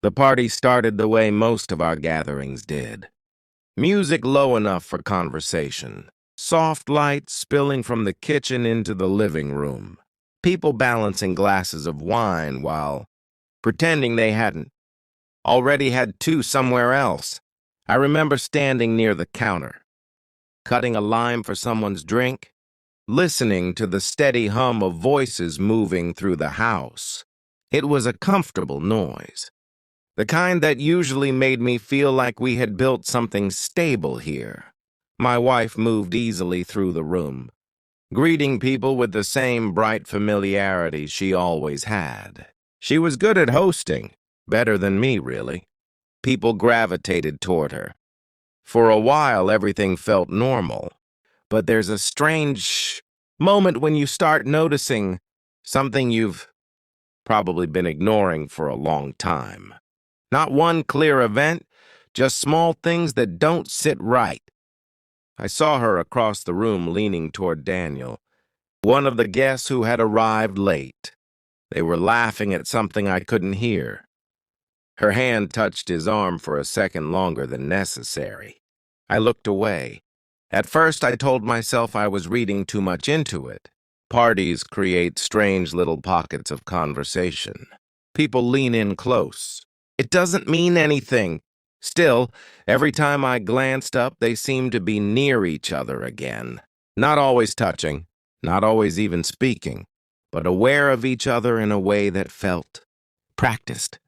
The party started the way most of our gatherings did. Music low enough for conversation. Soft light spilling from the kitchen into the living room. People balancing glasses of wine while pretending they hadn't already had two somewhere else. I remember standing near the counter, cutting a lime for someone's drink, listening to the steady hum of voices moving through the house. It was a comfortable noise, the kind that usually made me feel like we had built something stable here. My wife moved easily through the room, greeting people with the same bright familiarity she always had. She was good at hosting, better than me, really. People gravitated toward her. For a while, everything felt normal, but there's a strange moment when you start noticing something you've probably been ignoring for a long time. Not one clear event, just small things that don't sit right. I saw her across the room leaning toward Daniel, one of the guests who had arrived late. They were laughing at something I couldn't hear. Her hand touched his arm for a second longer than necessary. I looked away. At first, I told myself I was reading too much into it. Parties create strange little pockets of conversation. People lean in close. It doesn't mean anything. Still, every time I glanced up, they seemed to be near each other again. Not always touching, not always even speaking, but aware of each other in a way that felt practiced.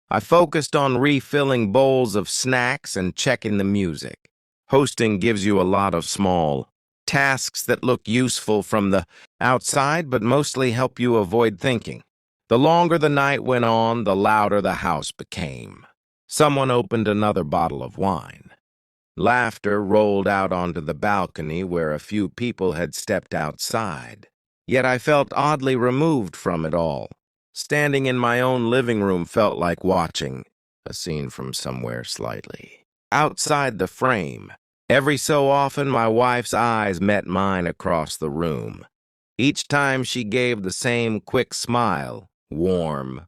I focused on refilling bowls of snacks and checking the music. Hosting gives you a lot of small tasks that look useful from the outside, but mostly help you avoid thinking. The longer the night went on, the louder the house became. Someone opened another bottle of wine. Laughter rolled out onto the balcony where a few people had stepped outside. Yet I felt oddly removed from it all. Standing in my own living room felt like watching a scene from somewhere slightly outside the frame. Every so often, my wife's eyes met mine across the room. Each time she gave the same quick smile, warm,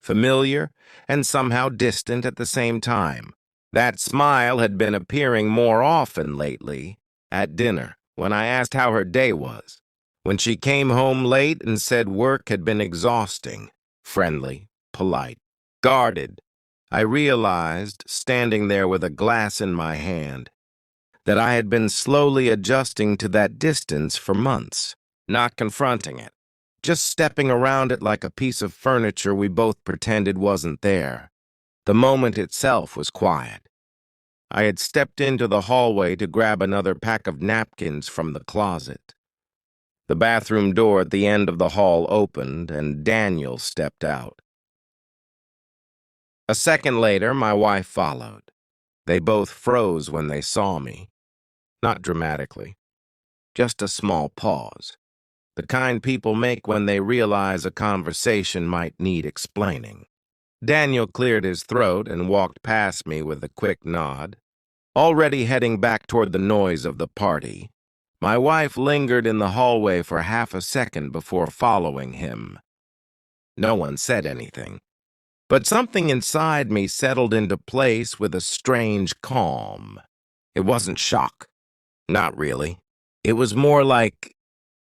familiar, and somehow distant at the same time. That smile had been appearing more often lately, at dinner, when I asked how her day was, when she came home late and said work had been exhausting, friendly, polite, guarded. I realized, standing there with a glass in my hand, that I had been slowly adjusting to that distance for months, not confronting it, just stepping around it like a piece of furniture we both pretended wasn't there. The moment itself was quiet. I had stepped into the hallway to grab another pack of napkins from the closet. The bathroom door at the end of the hall opened, and Daniel stepped out. A second later, my wife followed. They both froze when they saw me. Not dramatically, just a small pause. The kind people make when they realize a conversation might need explaining. Daniel cleared his throat and walked past me with a quick nod, already heading back toward the noise of the party. My wife lingered in the hallway for half a second before following him. No one said anything, but something inside me settled into place with a strange calm. It wasn't shock. Not really. It was more like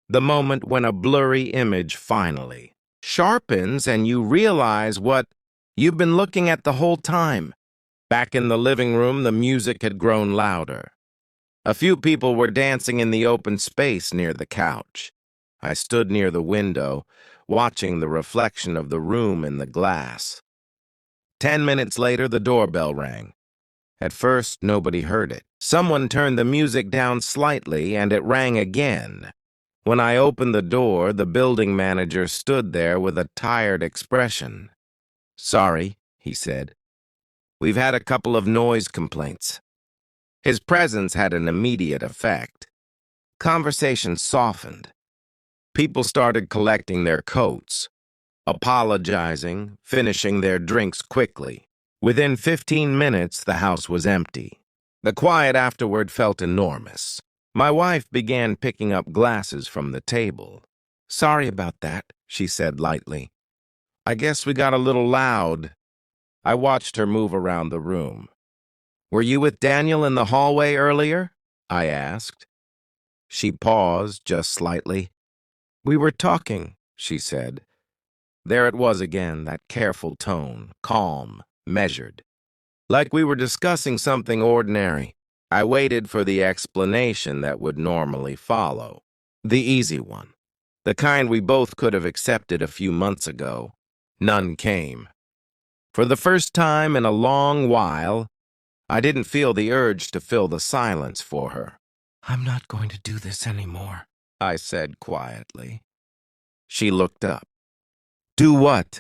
the moment when a blurry image finally sharpens and you realize what you've been looking at the whole time. Back in the living room, the music had grown louder. A few people were dancing in the open space near the couch. I stood near the window, watching the reflection of the room in the glass. 10 minutes later, the doorbell rang. At first, nobody heard it. Someone turned the music down slightly, and it rang again. When I opened the door, the building manager stood there with a tired expression. "Sorry," he said. "We've had a couple of noise complaints." His presence had an immediate effect. Conversation softened. People started collecting their coats, apologizing, finishing their drinks quickly. Within 15 minutes, the house was empty. The quiet afterward felt enormous. My wife began picking up glasses from the table. "Sorry about that," she said lightly. "I guess we got a little loud." I watched her move around the room. "Were you with Daniel in the hallway earlier?" I asked. She paused just slightly. "We were talking," she said. There it was again, that careful tone, calm, measured. Like we were discussing something ordinary. I waited for the explanation that would normally follow. The easy one. The kind we both could have accepted a few months ago. None came. For the first time in a long while, I didn't feel the urge to fill the silence for her. "I'm not going to do this anymore," I said quietly. She looked up. "Do what?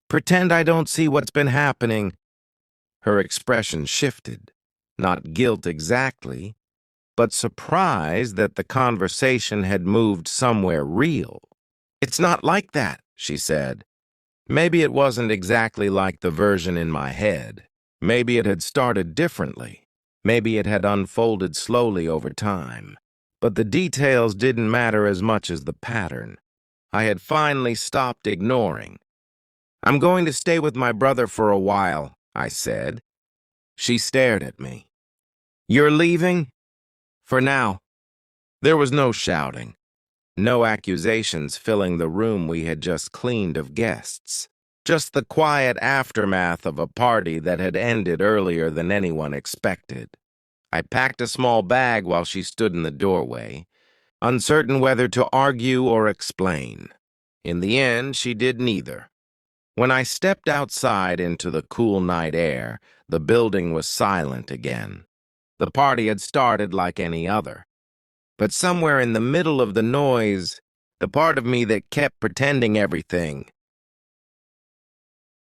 Pretend I don't see what's been happening?" Her expression shifted. Not guilt exactly, but surprise that the conversation had moved somewhere real. "It's not like that," she said. Maybe it wasn't exactly like the version in my head. Maybe it had started differently. Maybe it had unfolded slowly over time. But the details didn't matter as much as the pattern. I had finally stopped ignoring. "I'm going to stay with my brother for a while," I said. She stared at me. "You're leaving?" "For now." There was no shouting. No accusations filling the room we had just cleaned of guests. Just the quiet aftermath of a party that had ended earlier than anyone expected. I packed a small bag while she stood in the doorway, uncertain whether to argue or explain. In the end, she did neither. When I stepped outside into the cool night air, the building was silent again. The party had started like any other. But somewhere in the middle of the noise, the part of me that kept pretending everything